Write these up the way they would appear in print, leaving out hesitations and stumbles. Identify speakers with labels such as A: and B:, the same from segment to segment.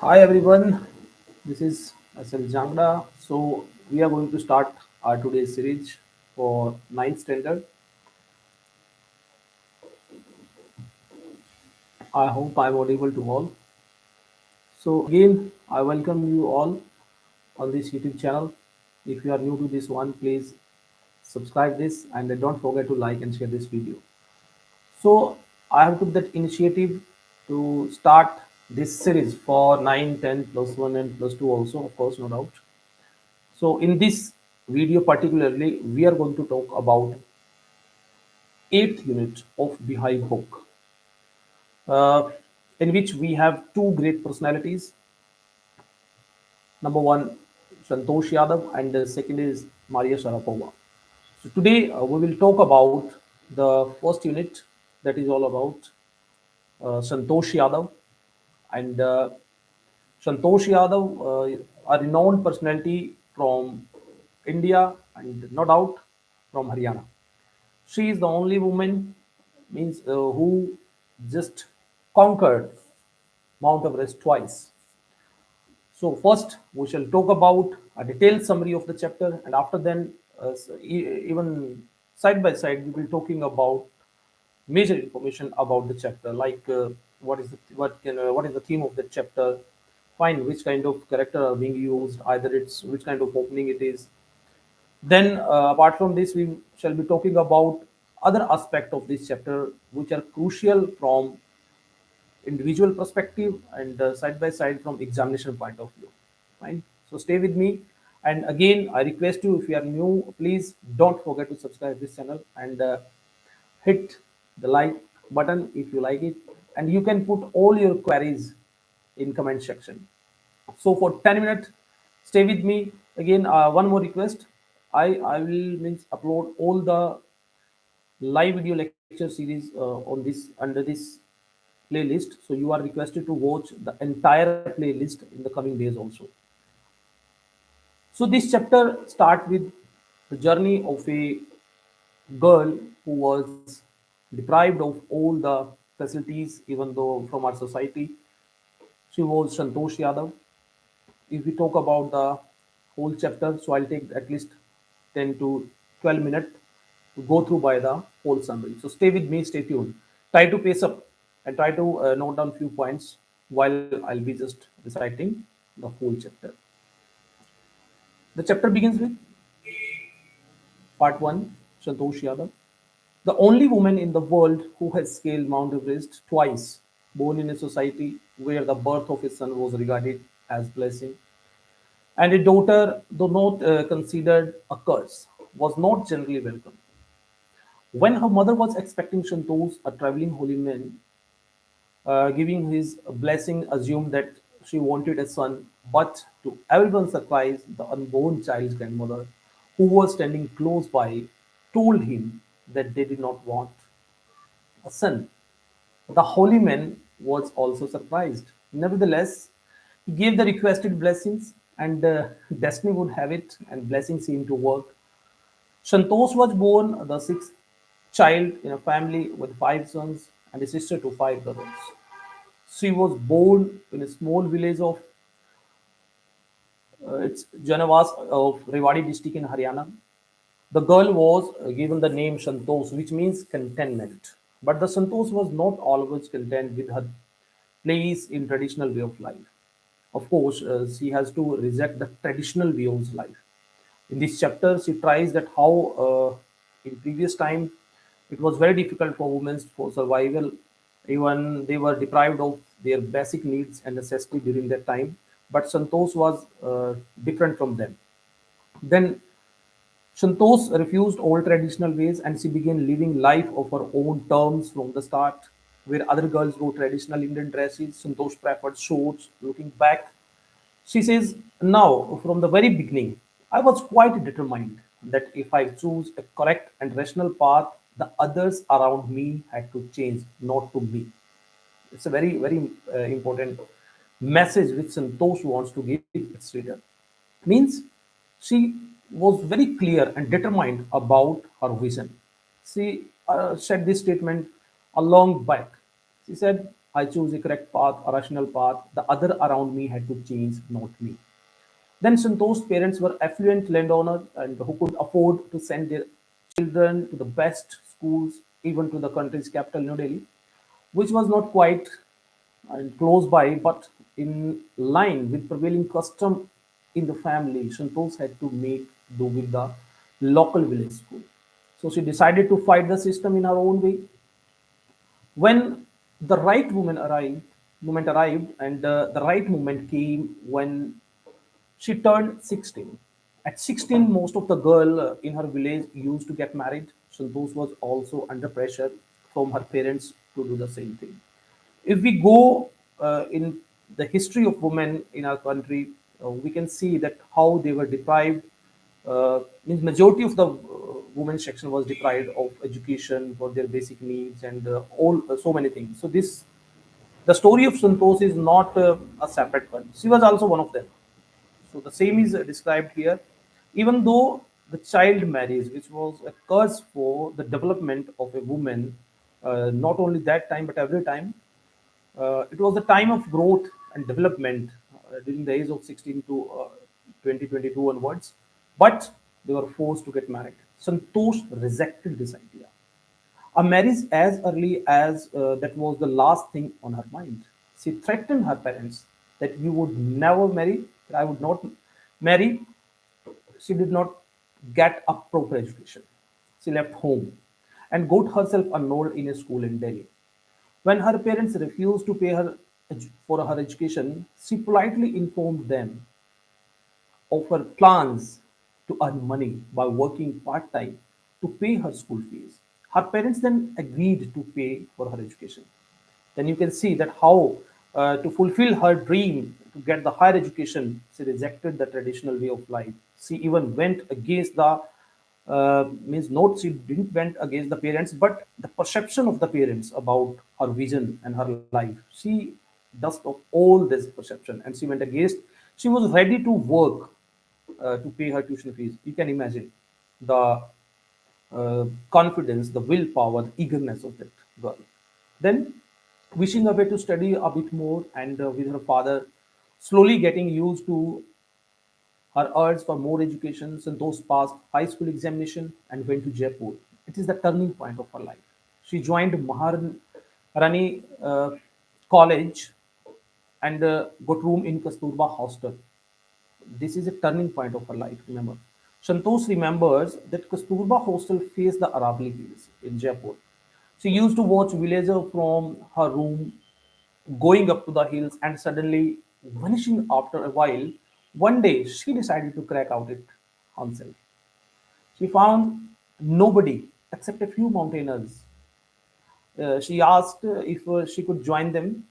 A: Hi everyone, this is Jangra. So we are going to start our today's series for ninth standard. I hope I'm audible to all. So again, I welcome you all on this YouTube channel. If you are new to this one, please subscribe this and don't forget to like and share this video. So I have took that initiative to start this series for 9, 10, plus 1 and plus 2 also, of course, no doubt. So in this video particularly, we are going to talk about eighth unit of Beehive book, uh, in which we have two great personalities. Number one, Santosh Yadav, and the second is Maria Sharapova. So today we will talk about the first unit, that is all about Santosh Yadav. And Santosh Yadav, a renowned personality from India and no doubt from Haryana. She is the only woman means who just conquered Mount Everest twice. So first we shall talk about a detailed summary of the chapter, and after then, even side by side, we will talking about major information about the chapter, like what is the theme of the chapter, find which kind of character are being used, either it's which kind of opening it is. Then, apart from this, we shall be talking about other aspect of this chapter which are crucial from individual perspective and side by side from examination point of view. Fine. So stay with me. And again, I request you, if you are new, please don't forget to subscribe this channel and hit the like button if you like it. And you can put all your queries in comment section. So for 10 minutes, stay with me. Again, one more request. I will means upload all the live video lecture series on this under this playlist. So you are requested to watch the entire playlist in the coming days also. So this chapter start with the journey of a girl who was deprived of all the facilities, even though from our society. She was Santosh Yadav. If we talk about the whole chapter, so I'll take at least 10 to 12 minutes to go through by the whole summary. So stay with me, stay tuned. Try to pace up and try to note down few points while I'll be just reciting the whole chapter. The chapter begins with part 1, Santosh Yadav. The only woman in the world who has scaled Mount Everest twice, born in a society where the birth of his son was regarded as blessing, and a daughter, though not considered a curse, was not generally welcome. When her mother was expecting Santosh, a traveling holy man, giving his blessing, assumed that she wanted a son, but to everyone's surprise, the unborn child's grandmother, who was standing close by, told him that they did not want a son. The holy man was also surprised. Nevertheless, he gave the requested blessings, and destiny would have it, and blessings seemed to work. Santosh was born the sixth child in a family with five sons and a sister to five brothers. She was born in a small village of it's Janavas of Rewari district in Haryana. The girl was given the name Santosh, which means contentment. But the Santosh was not always content with her place in traditional way of life. Of course, she has to reject the traditional way of life. In this chapter, she tries that how in previous time it was very difficult for women for survival. Even they were deprived of their basic needs and necessity during that time. But Santosh was different from them. Then Santosh refused all traditional ways and she began living life of her own terms from the start. Where other girls wore traditional Indian dresses, Santosh preferred shorts. Looking back, she says, now, from the very beginning, I was quite determined that if I choose a correct and rational path, the others around me had to change, not to me. It's a very, very important message which Santosh wants to give its reader. Means she was very clear and determined about her vision. She said this statement a long back. She said, I chose a correct path, a rational path. The other around me had to change, not me. Then Santosh's parents were affluent landowners and who could afford to send their children to the best schools, even to the country's capital, New Delhi, which was not quite and close by, but in line with prevailing custom in the family. Santosh had to make do with the local village school. So she decided to fight the system in her own way. When the right moment arrived, and the right moment came when she turned 16. At 16, most of the girl in her village used to get married. Santosh was also under pressure from her parents to do the same thing. If we go in the history of women in our country, we can see that how they were deprived. Means majority of the women's section was deprived of education for their basic needs and all so many things. So this the story of Santosh is not a separate one. She was also one of them. So the same is described here. Even though the child marriage, which was a curse for the development of a woman, not only that time but every time, it was a time of growth and development during the age of 16 to 2022 onwards. But they were forced to get married. Santosh rejected this idea. A marriage as early as that was the last thing on her mind. She threatened her parents that you would never marry, that I would not marry. She did not get a proper education. She left home and got herself enrolled in a school in Delhi. When her parents refused to pay her for her education, she politely informed them of her plans to earn money by working part time to pay her school fees. Her parents then agreed to pay for her education. Then you can see that how to fulfill her dream to get the higher education, she rejected the traditional way of life. She even went against the means not she didn't went against the parents, but the perception of the parents about her vision and her life. She dust of all this perception and she went against. She was ready to work to pay her tuition fees. You can imagine the confidence, the willpower, the eagerness of that girl. Then, wishing her way to study a bit more, and with her father slowly getting used to her urge for more education, Santosh passed high school examination and went to Jaipur. It is the turning point of her life. She joined Maharani College and got room in Kasturba Hostel. This is a turning point of her life, remember. Santosh remembers that Kasturba hostel faced the Aravali Hills in Jaipur. She used to watch villager from her room going up to the hills and suddenly vanishing after a while. One day, she decided to crack out it herself. She found nobody except a few mountaineers. She asked if she could join them.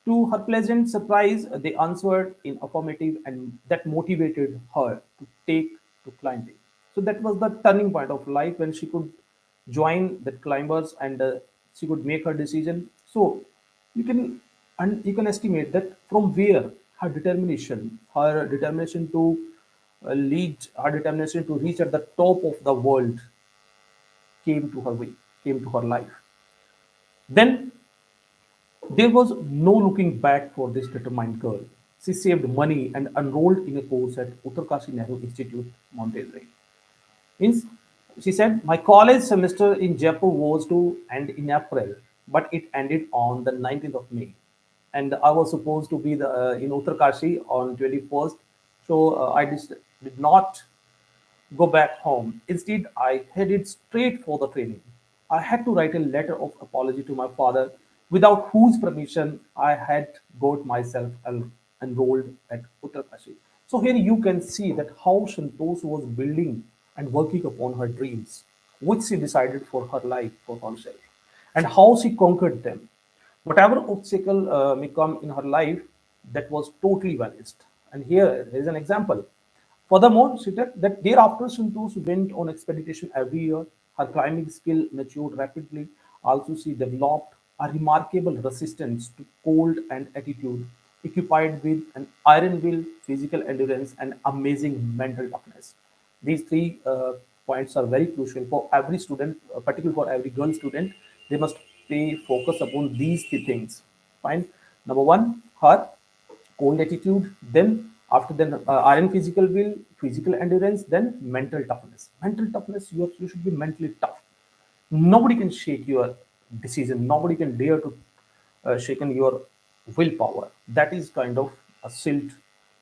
A: To her pleasant surprise, they answered in affirmative, and that motivated her to take to climbing. So that was the turning point of life when she could join the climbers and she could make her decision. So you can you can estimate that from where her determination to lead, her determination to reach at the top of the world came to her way, came to her life. Then there was no looking back for this determined girl. She saved money and enrolled in a course at Uttarkashi Nehru Institute, Mountaineering. Means she said, my college semester in Jaipur was to end in April, but it ended on the 19th of May. And I was supposed to be in Uttarkashi on 21st. So did not go back home. Instead, I headed straight for the training. I had to write a letter of apology to my father, without whose permission I had got myself enrolled at Uttarkashi. So here you can see that how Santosh was building and working upon her dreams, which she decided for her life, for herself, and how she conquered them. Whatever obstacle may come in her life, that was totally vanished. And here is an example. Furthermore, she said that thereafter Santosh went on expedition every year. Her climbing skill matured rapidly. Also, she developed a remarkable resistance to cold and attitude, equipped with an iron will, physical endurance, and amazing mental toughness. These three points are very crucial for every student, particularly for every girl student. They must pay focus upon these three things. Fine. Number one, her cold attitude. Then after then, iron physical will, physical endurance. Then mental toughness. Mental toughness. You should be mentally tough. Nobody can shake your decision. Nobody can dare to shaken your willpower. That is kind of a silt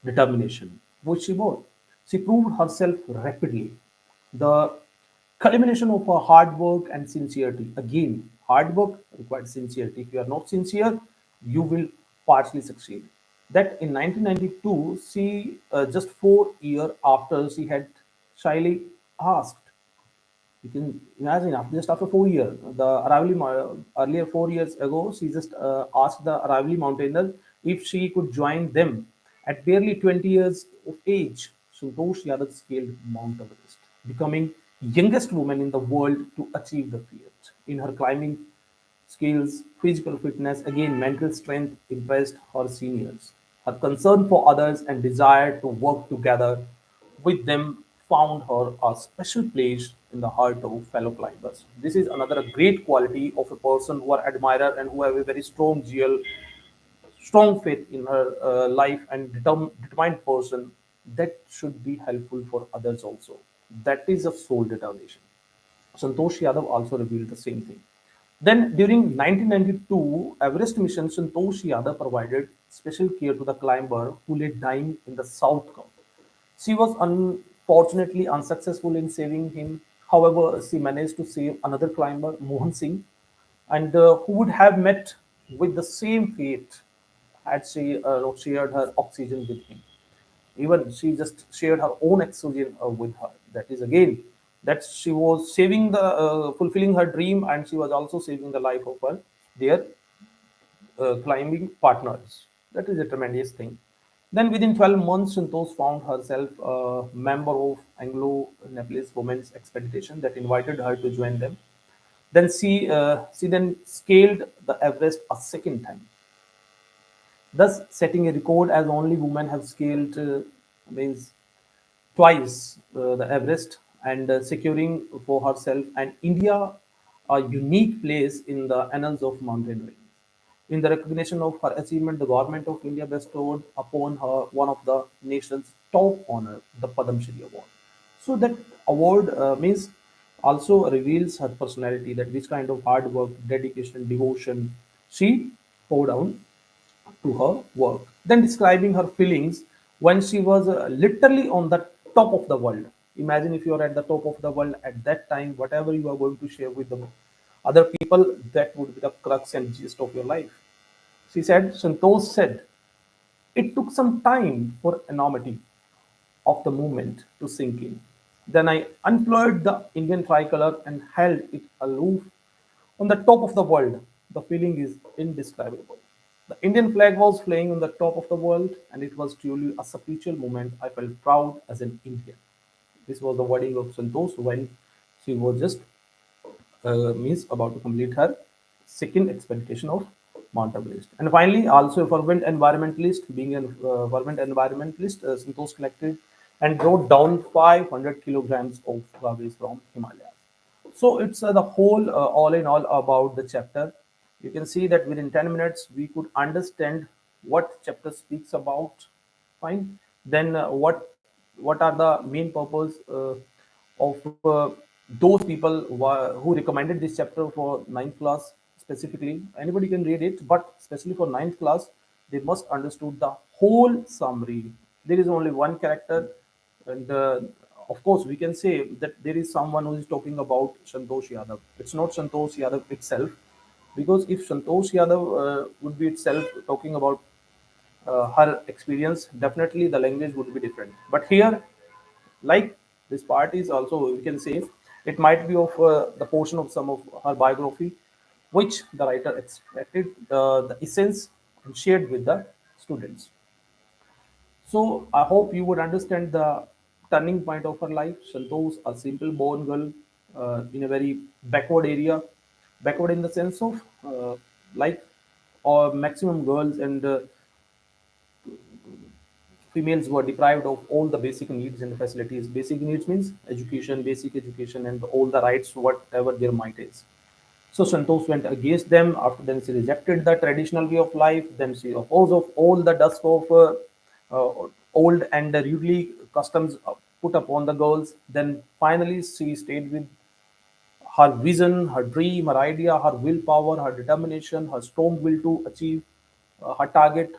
A: determination, which she bore. She proved herself rapidly. The culmination of her hard work and sincerity. Again, hard work requires sincerity. If you are not sincere, you will partially succeed. That in 1992, she just 4 years after she had shyly asked, you can imagine just after 4 years, the earlier 4 years ago, she just asked the Aravali mountaineer if she could join them. At barely 20 years of age, Santosh Yadav scaled Mount Everest, becoming youngest woman in the world to achieve the feat. In her climbing skills, physical fitness, again mental strength impressed her seniors. Her concern for others and desire to work together with them found her a special place in the heart of fellow climbers. This is another great quality of a person who are admirer and who have a very strong zeal, strong faith in her life and determined person that should be helpful for others also. That is a soul determination. Santosh Yadav also revealed the same thing. Then during 1992 Everest mission, Santosh Yadav provided special care to the climber who lay dying in the South Camp. She was unfortunately unsuccessful in saving him. However, she managed to save another climber, Mohan Singh, and who would have met with the same fate had she shared her oxygen with him. Even she just shared her own oxygen with her. That is again that she was saving the fulfilling her dream, and she was also saving the life of her their climbing partners. That is a tremendous thing. Then within 12 months, Santosh found herself a member of Anglo-Nepalese Women's Expedition that invited her to join them. Then she then scaled the Everest a second time, thus setting a record as only women have scaled means twice the Everest, and securing for herself and India a unique place in the annals of mountaineering. In the recognition of her achievement, the government of India bestowed upon her one of the nation's top honor, the Padam Shri Award. So that award means also reveals her personality, that which kind of hard work, dedication, devotion she poured down to her work. Then describing her feelings when she was literally on the top of the world. Imagine if you are at the top of the world at that time, whatever you are going to share with the other people, that would be the crux and gist of your life. She said, Santosh said, it took some time for enormity of the movement to sink in. Then I unfurled the Indian tricolor and held it aloof on the top of the world. The feeling is indescribable. The Indian flag was flying on the top of the world, and it was truly a spiritual moment. I felt proud as an Indian. This was the wording of Santosh when she was just means about to complete her second expedition of Mount Everest. And finally, also a fervent environmentalist, being a fervent environmentalist, Santosh collected and brought down 500 kilograms of garbage from Himalayas. So it's the whole, all in all, about the chapter. You can see that within 10 minutes we could understand what chapter speaks about. Fine. Then what are the main purpose of those people who recommended this chapter for ninth class specifically. Anybody can read it, but especially for ninth class, they must understood the whole summary. There is only one character, and of course we can say that there is someone who is talking about Santosh Yadav. It's not Santosh Yadav itself, because if Santosh Yadav would be itself talking about her experience, definitely the language would be different. But here, like this part is also, we can say, it might be of the portion of some of her biography, which the writer extracted the essence and shared with the students. So I hope you would understand the turning point of her life. Santosh, a simple born girl in a very backward area, backward in the sense of like or maximum girls and females were deprived of all the basic needs and facilities. Basic needs means education, basic education, and all the rights, whatever their might is. So Santosh went against them. After then, she rejected the traditional way of life. Then she opposed of all the dust of old and rudely customs put upon the girls. Then finally, she stayed with her vision, her dream, her idea, her willpower, her determination, her strong will to achieve her target.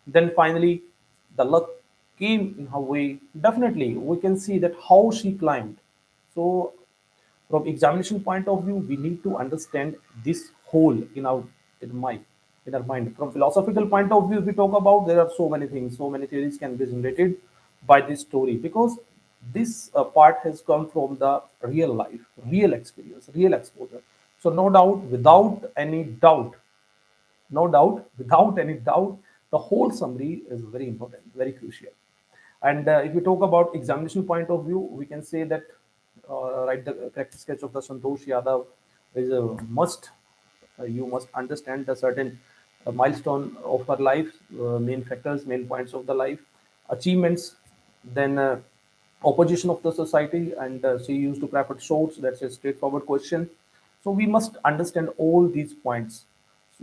A: Then finally, the luck came in her way. Definitely, we can see that how she climbed. So, from examination point of view, we need to understand this whole in mind. In our mind. From philosophical point of view, if we talk about, there are so many things, so many theories can be generated by this story because this part has come from the real life, real experience, real exposure. So no doubt, without any doubt, the whole summary is very important, very crucial. And if we talk about examination point of view, we can say that write the character sketch of the Santosh Yadav is a must. You must understand the certain milestone of her life, main factors, main points of the life, achievements, then opposition of the society, and she used to prefer shorts. That's a straightforward question. So we must understand all these points,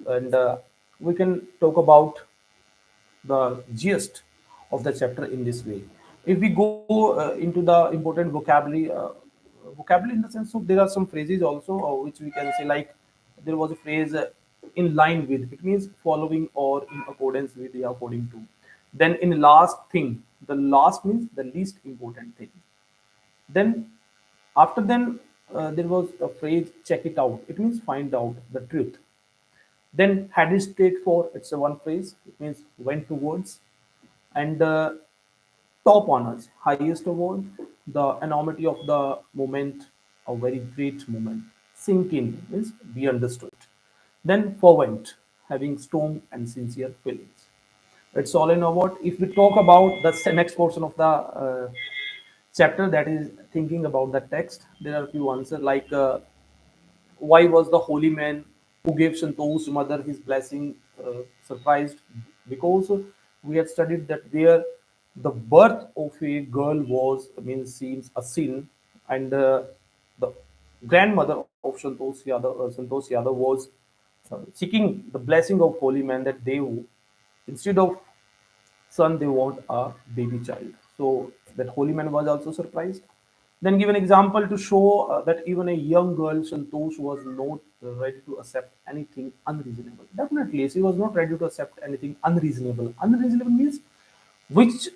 A: and we can talk about the gist of the chapter in this way. If we go into the important vocabulary in the sense of there are some phrases also which we can say like there was a phrase in line with. It means following or in accordance with, yeah, according to. Then in last thing, the last means the least important thing. Then after then there was a phrase check it out. It means find out the truth. Then had is straight for, it's a one phrase. It means went towards. And top honors, highest award, the enormity of the moment, a very great moment. Sink in means be understood. Then fervent, having strong and sincere feelings. It's all in about. If we talk about the next portion of the chapter, that is thinking about the text, there are a few answers like why was the holy man who gave Santosh's mother his blessing surprised? Because we had studied that there the birth of a girl was means seems a sin, and the grandmother of Santosh Yadav was seeking the blessing of holy man that they instead of son, they want a baby child. So that holy man was also surprised. Then give an example to show that even a young girl, Santosh, was not ready to accept anything unreasonable. Definitely, she was not ready to accept anything unreasonable. Unreasonable means which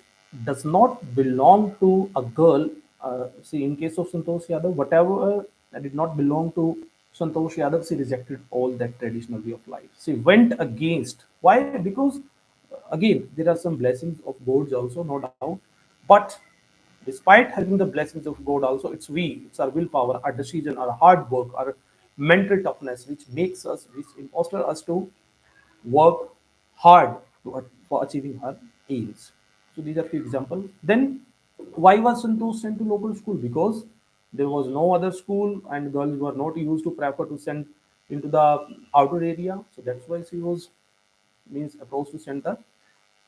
A: does not belong to a girl. See, in case of Santosh Yadav, whatever that did not belong to Santosh Yadav, she rejected all that traditional way of life. She went against. Why? Because again, there are some blessings of God also, no doubt. But despite having the blessings of God also, it's our willpower, our decision, our hard work, our mental toughness, which makes us, which imposters us to work hard for achieving her aims. So these are few examples. Then why was Santosh sent to local school? Because there was no other school and girls were not used to prefer to send into the outer area. So that's why she was means approached to send the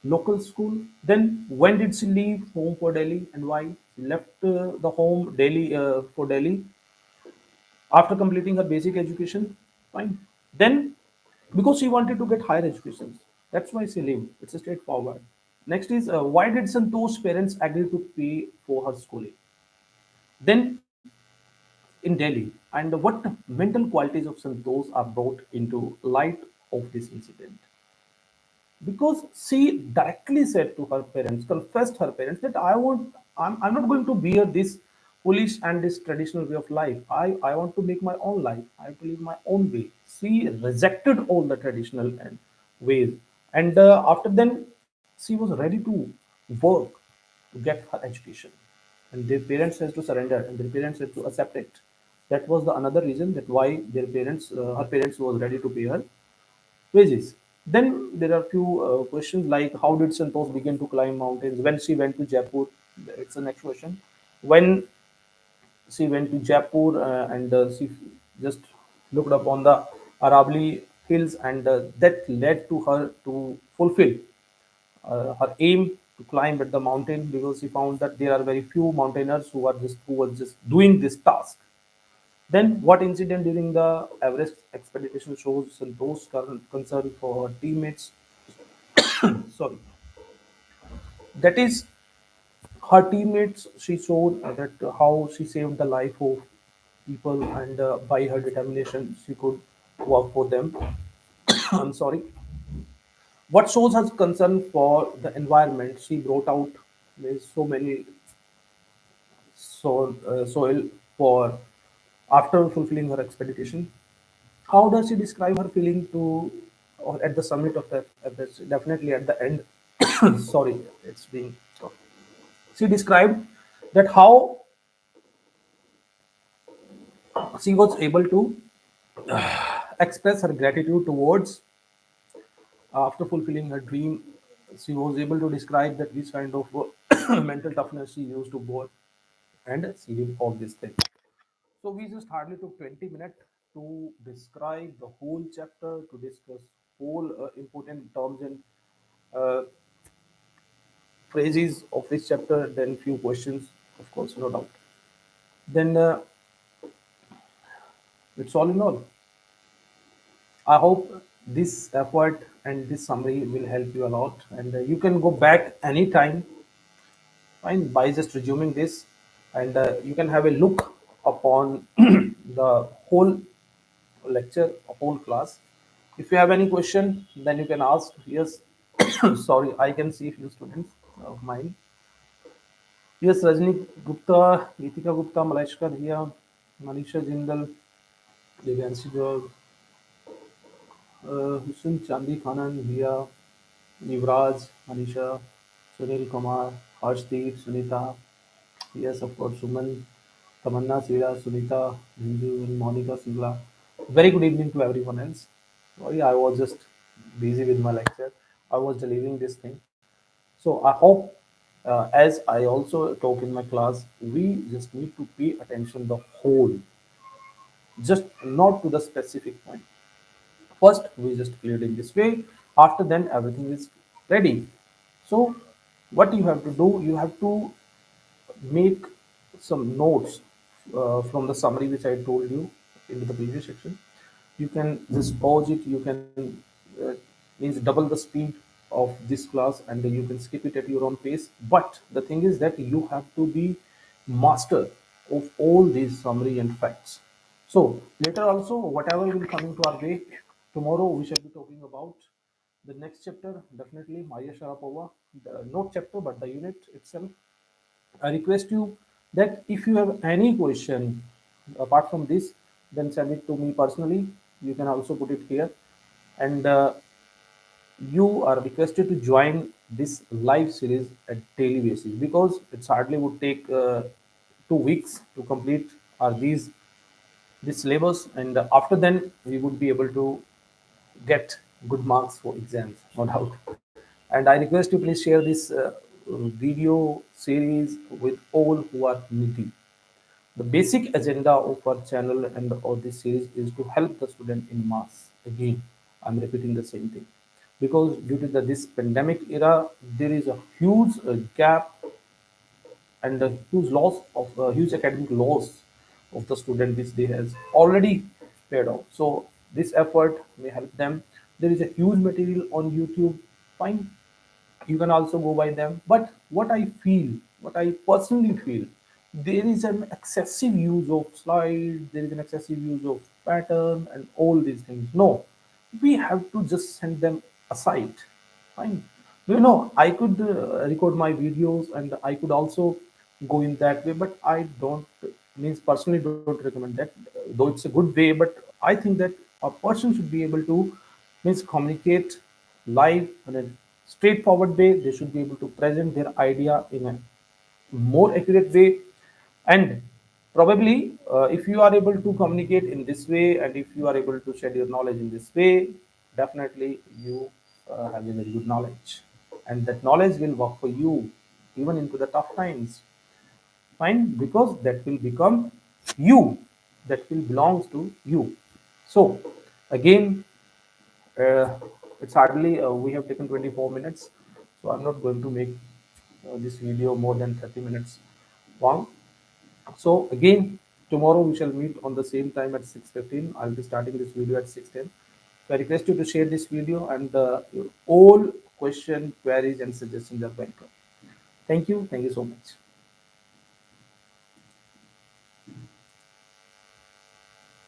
A: local school. Then when did she leave home for Delhi and why? She left the home Delhi for Delhi after completing her basic education. Fine. Then because she wanted to get higher education, that's why she left. It's a straightforward. Next is why did Santosh's parents agree to pay for her schooling? Then in Delhi, and what mental qualities of Santosh are brought into light of this incident? Because she directly said to her parents, confessed her parents that I'm not going to bear this foolish and this traditional way of life. I want to make my own life. I have to live my own way. She rejected all the traditional and ways, and after then she was ready to work to get her education, and their parents has to surrender, and their parents had to accept it. That was the another reason that why her parents was ready to pay her wages. Then there are few questions like how did Santosh begin to climb mountains when she went to Jaipur? It's the next question. When she went to Jaipur and she just looked upon the Aravalli hills, and that led to her to fulfill her aim to climb at the mountain because she found that there are very few mountaineers who were just doing this task. Then, what incident during the Everest expedition shows Santosh's current concern for teammates? Sorry, that is her teammates. She showed that how she saved the life of people, and by her determination, she could work for them. I'm sorry. What shows her concern for the environment? She brought out so many soil for after fulfilling her expedition. How does she describe her feeling to or at the summit of the Everest? Definitely at the end. Sorry, it's being. She described that how she was able to express her gratitude towards after fulfilling her dream. She was able to describe that which kind of mental toughness she used to board, and she did all these things. So we just hardly took 20 minutes to describe the whole chapter, to discuss whole important terms and uh, phrases of this chapter, then few questions, of course, no doubt. Then it's all in all. I hope this effort and this summary will help you a lot, and you can go back anytime, fine, by just resuming this, and you can have a look upon the whole lecture, a whole class. If you have any question, then you can ask. Yes, sorry, I can see few students of mine. Yes, Rajni Gupta, Geetika Gupta, Malashkar here, Manisha Jindal, Divyanshi Garg, Hussein Chandi Khanan here, Yuvraj, Manisha, Sunil Kumar, Harshdeep, Sunita, yes, of course, Suman, Tamanna Sira, Sunita, Hindu, and Monica Singla. Very good evening to everyone else. Sorry, I was just busy with my lecture. I was delivering this thing. So I hope, as I also talk in my class, we just need to pay attention the whole, just not to the specific point. First, we just clear it in this way. After then, everything is ready. So, what you have to do, you have to make some notes from the summary which I told you into the previous section. You can just pause it. You can means double the speed of this class, and you can skip it at your own pace. But the thing is that you have to be master of all these summary and facts. So later also, whatever will come into our way, tomorrow we shall be talking about the next chapter. Definitely Maria Sharapova, not chapter but the unit itself. I request you that if you have any question apart from this, then send it to me personally. You can also put it here, and you are requested to join this live series at daily basis, because it's hardly would take 2 weeks to complete these this syllabus, and after then we would be able to get good marks for exams, no doubt. And I request you please share this video series with all who are needy. The basic agenda of our channel and of this series is to help the student in mass. Again, I'm repeating the same thing, because due to this pandemic era, there is a huge gap and a huge loss of huge academic loss of the student which they has already paid off. So this effort may help them. There is a huge material on YouTube. Fine, you can also go by them, but what I personally feel, there is an excessive use of slides, there is an excessive use of pattern and all these things. No, we have to just send them aside. Fine, I could record my videos and I could also go in that way, but I don't means personally don't recommend that, though it's a good way. But I think that a person should be able to means communicate live in a straightforward way. They should be able to present their idea in a more accurate way. And probably, if you are able to communicate in this way and if you are able to share your knowledge in this way, definitely you have a very good knowledge. And that knowledge will work for you even into the tough times. Fine, because that will become you, that will belongs to you. So, again, uh, it's hardly we have taken 24 minutes, so I'm not going to make this video more than 30 minutes long. So again, Tomorrow we shall meet on the same time at 6:15. I'll be starting this video at 6:10. So I request you to share this video, and your all question, queries, and suggestions are welcome. Thank you. Thank you so much.